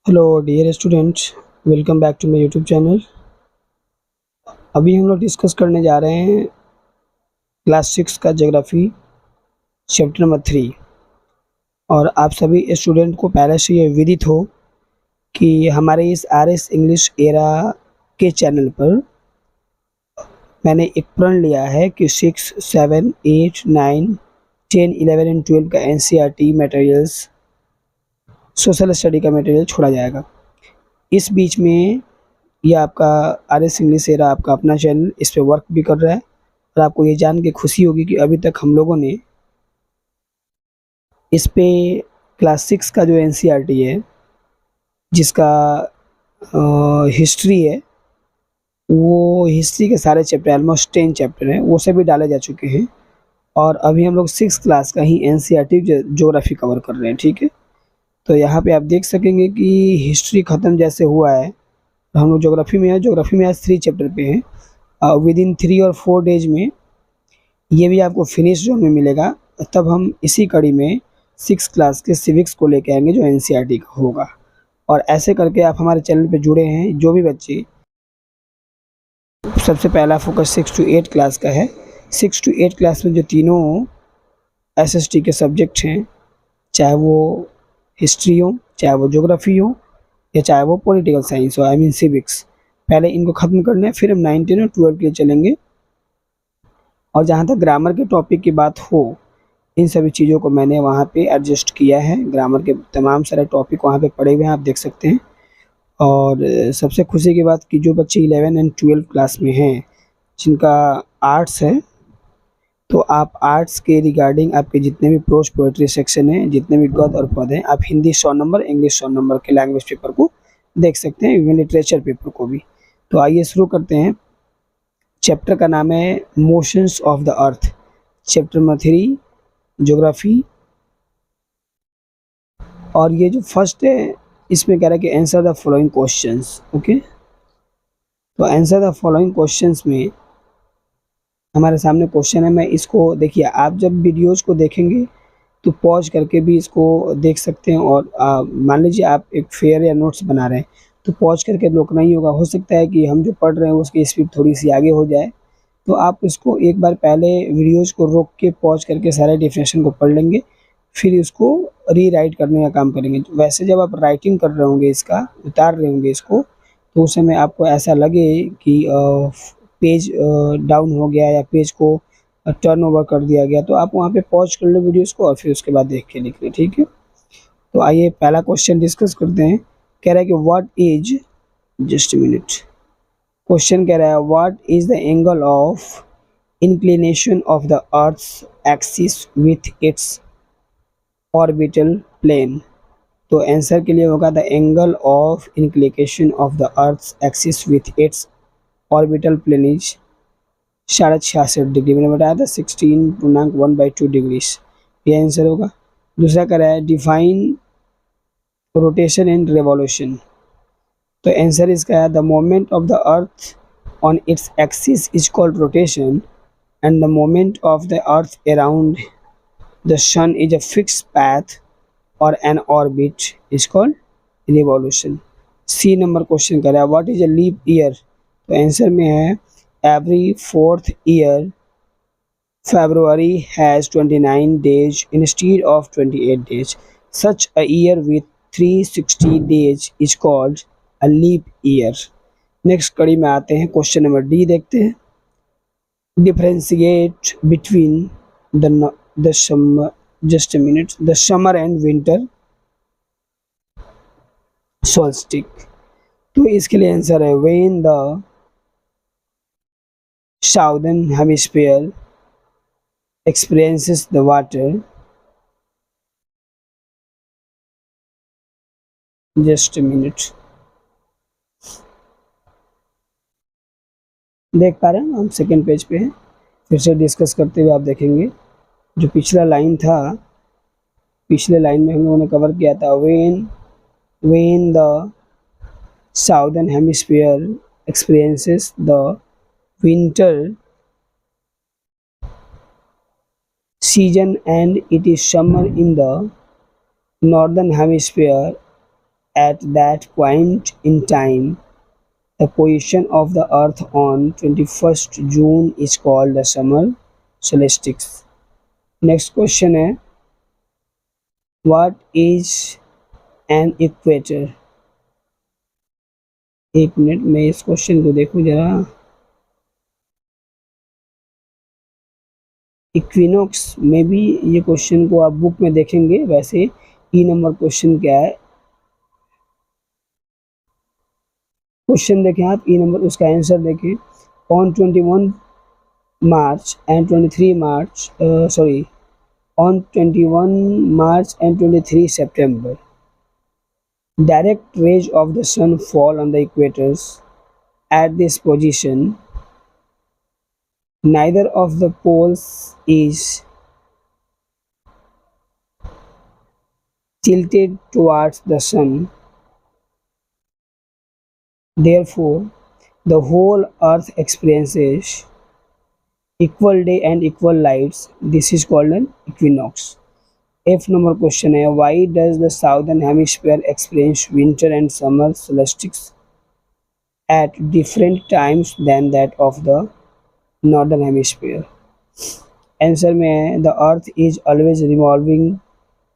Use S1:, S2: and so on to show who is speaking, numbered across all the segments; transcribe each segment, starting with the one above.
S1: Hello dear students, welcome back to my YouTube channel. अभी हम लोग डिस्कस करने जा रहे हैं क्लास 6 का ज्योग्राफी चैप्टर नंबर 3। और आप सभी स्टूडेंट को पहले से ये विदित हो कि हमारे इस आरएस इंग्लिश एरा के चैनल पर मैंने एक प्रण लिया है कि 6, 7, 8, 9, 10, 11 एंड 12 का एनसीईआरटी मटेरियल्स, सोशल स्टडी का मटेरियल छोड़ा जाएगा। इस बीच में ये आपका आरएस इंग्लिश एरा आपका अपना चैनल इस पे वर्क भी कर रहा है। और आपको ये जान के खुशी होगी कि अभी तक हम लोगों ने इस पे क्लास 6 का जो एनसीईआरटी है, जिसका हिस्ट्री है, वो हिस्ट्री के सारे चैप्टर ऑलमोस्ट 10 चैप्टर हैं, वो सभी डाले जा चुके हैं। और अभी हम लोग 6 क्लास का ही एनसीईआरटी ज्योग्राफी कवर कर रहे हैं। ठीक है, तो यहाँ पे आप देख सकेंगे कि हिस्ट्री ख़त्म जैसे हुआ है, तो हम लोग ज्योग्राफी में है। ज्योग्राफी में आज 3 चैप्टर पे हैं। विद इन 3 और 4 डेज में ये भी आपको फिनिश जोन में मिलेगा। तब हम इसी कड़ी में 6 क्लास के सिविक्स को लेके आएंगे जो एनसीईआरटी का होगा। और ऐसे करके आप हमारे चैनल पे जुड़े हैं जो भी बच्चे, सबसे पहला फोकस 6 to 8 क्लास का है। 6 to 8 क्लास में जो तीनों एसएसटी के सब्जेक्ट हैं, चाहे वो हिस्ट्री हो, चाहे वो ज्योग्राफी हो, या चाहे वो पॉलिटिकल साइंस हो, आई मीन सिविक्स, पहले इनको ख़त्म करना है, फिर हम 9, 10 और 12 के लिए चलेंगे। और जहाँ तक ग्रामर के टॉपिक की बात हो, इन सभी चीज़ों को मैंने वहाँ पे एडजस्ट किया है। ग्रामर के तमाम सारे टॉपिक वहाँ पे पड़े हुए हैं, आप देख सकते हैं। और सबसे खुशी की बात कि जो बच्चे 11 एंड 12 क्लास में हैं, जिनका आर्ट्स है, तो आप आर्ट्स के रिगार्डिंग आपके जितने भी प्रोज पोएट्री सेक्शन हैं, जितने भी गद्य और पद हैं, आप हिंदी 100 नंबर, इंग्लिश 100 नंबर के लैंग्वेज पेपर को देख सकते हैं, इवन लिटरेचर पेपर को भी। तो आइए शुरू करते हैं। चैप्टर का नाम है motions of the earth, chapter number 3 geography. और ये जो फर्स्ट है, इसमें कह रहा है कि answer the following questions. Okay, तो आंसर द फॉलोइंग क्वेश्चंस में हमारे सामने क्वेश्चन है। मैं इसको, देखिए, आप जब वीडियोज़ को देखेंगे तो पॉज करके भी इसको देख सकते हैं। और मान लीजिए आप एक फेयर या नोट्स बना रहे हैं, तो पॉज करके रोकना ही होगा। हो सकता है कि हम जो पढ़ रहे हैं उसकी स्पीड थोड़ी सी आगे हो जाए, तो आप इसको एक बार पहले वीडियोज़ को रोक के पॉज करके सारे डेफिनेशन को पढ़ लेंगे, फिर इसको रीराइट करने का काम करेंगे। तो वैसे जब आप राइटिंग कर रहे होंगे, इसका उतार रहे होंगे इसको, तो उस समय आपको ऐसा लगे कि पेज डाउन हो गया या पेज को टर्न ओवर कर दिया गया, तो आप वहाँ पे पॉज कर लो वीडियोज़ को और फिर उसके बाद देख के लिख लें। ठीक है, तो आइए पहला क्वेश्चन डिस्कस करते हैं। कह रहा है कि what is, just minute, question कह रहा है what is the angle of inclination of the earth's axis with its orbital plane. तो आंसर के लिए होगा the angle of inclination of the earth's axis with its orbital plane is 66.5 degree. मैंने बताया था 16.1/2 डिग्रीज, ये आंसर होगा। दूसरा कह रहा है डिफाइन रोटेशन एंड रेवोल्यूशन। तो आंसर इसका है the moment of the earth on its axis is called rotation and the moment of the earth around the sun is a fix path और an orbit is called revolution. C number question कर रहा है what is a leap year. तो answer में है every 4th year February has 29 days instead of 28 days. Such a year with 360 days is called a leap year. Next कड़ी में आते हैं, क्वेश्चन नंबर डी देखते हैं। Differentiate between the summer, just a minute, the summer and winter solstice. तो इसके लिए आंसर है when the southern hemisphere experiences the water, just a minute, देख पा रहे हैं हम सेकेंड पेज पे हैं। फिर से डिस्कस करते हुए आप देखेंगे जो पिछला लाइन था, पिछले लाइन में हम लोगों ने कवर किया था when the southern hemisphere experiences the winter season and it is summer in the northern hemisphere at that point in time, the position of the earth on 21st June is called the summer solstice. Next question है, what is an equator? एक minute मैं इस question को देखूं जरा। Equinox में भी ये क्वेश्चन को आप बुक में देखेंगे। वैसे ई नंबर क्वेश्चन क्या है, क्वेश्चन देखें आप, ई नंबर उसका आंसर देखें। On 21 March and 23 March, on 21 March and 23 September, direct rays of the sun fall on the equators. At this position, neither of the poles is tilted towards the sun. Therefore, the whole earth experiences equal day and equal lights. This is called an equinox. F number question है, why does the southern hemisphere experience winter and summer solstices at different times than that of the northern hemisphere? Answer में है, the earth is always revolving.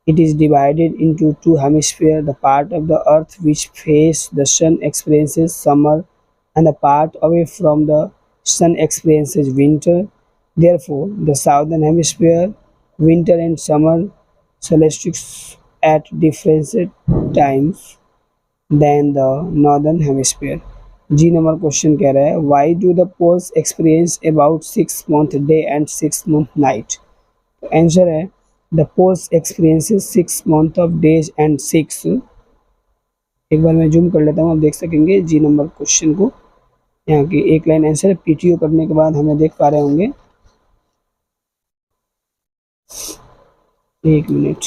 S1: It is divided into two hemispheres. The part of the earth which face the sun experiences summer, and the part away from the sun experiences winter. Therefore, the southern hemisphere winter and summer solstices at different times than the northern hemisphere. जी number question कह रहा है, why do the poles experience about 6 month day and 6 month night? तो answer है, the poles experiences 6 month of days and 6, एक बार मैं zoom कर लेता हूँ, आप देख सकेंगे जी नंबर क्वेश्चन को। यहाँ की एक लाइन आंसर है, पीटीओ करने के बाद हमें देख पा रहे होंगे। एक मिनट,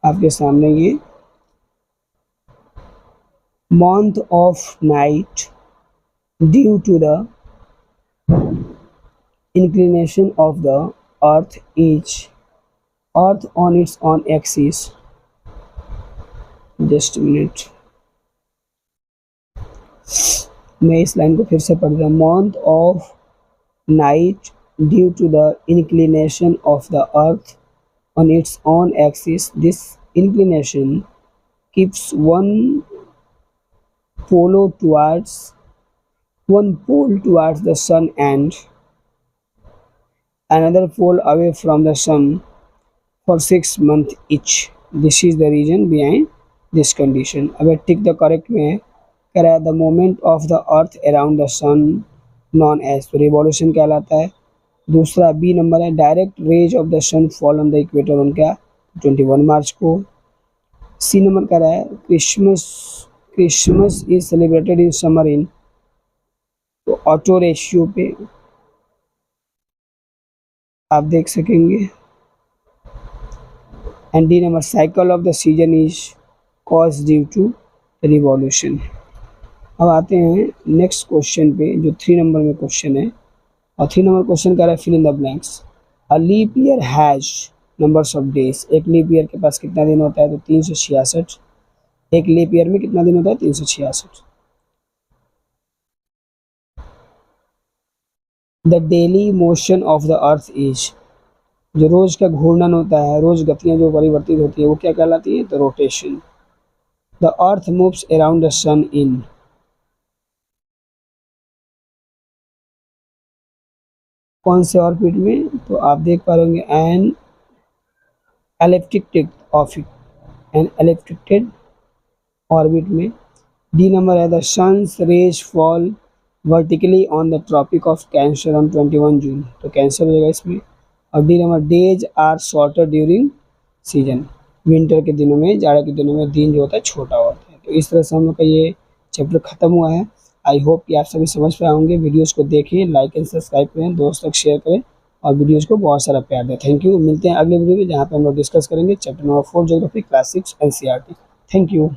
S1: आपके सामने ये month of night due to the inclination of the earth on its own axis. Just a minute, मैं इस लाइन को फिर से पढ़ रहा हूँ। month of night due to the inclination of the earth on its own axis. This inclination keeps one pole towards the sun and another pole away from the sun for 6 months each. This is the reason behind this condition. अगर tick the correct में कह रहा है, the movement of the earth around the sun known as, तो revolution कहलाता है। दूसरा B number है, direct rays of the sun fall on the equator on क्या, 21 मार्च को। सी नंबर कह रहा है, Christmas is celebrated in summer in, तो ऑटो रेशियो पे आप देख सकेंगे। And D number, cycle of the season is cause due to revolution. अब आते हैं नेक्स्ट क्वेश्चन पे, जो 3 नंबर में क्वेश्चन है, और 3 नंबर क्वेश्चन कह रहा है, fill in the blanks. A leap year has numbers of days. एक लीप ईयर के पास कितना दिन होता है, तो 366। एक लीप ईयर में कितना दिन होता है, 366। The daily motion of the earth is, जो रोज का घूर्णन होता है, रोज गतियां जो परिवर्तित होती है, वो क्या कहलाती है, तो rotation. The earth moves around the sun in, कौन से ऑर्बिट में, तो आप देख पा रहे एन एलिप्टिक ऑर्बिट में। डी नंबर है, the sun's rays fall vertically on the Tropic of Cancer on 21 June, तो कैंसर हो जाएगा इसमें। और D number, days are shorter during season, winter के दिनों में, जाड़े के दिनों में दिन जो होता है छोटा होता है। तो इस तरह से हम लोग का ये चैप्टर खत्म हुआ है। आई होप कि आप सभी समझ पाए होंगे। वीडियोस को देखें, लाइक एंड सब्सक्राइब करें, दोस्तों तक शेयर करें, और वीडियोस को बहुत सारा प्यार दें। Thank you. मिलते हैं अगले वीडियो में, जहाँ पे हम लोग डिस्कस करेंगे chapter number 4 geography class 6 NCERT। Thank you.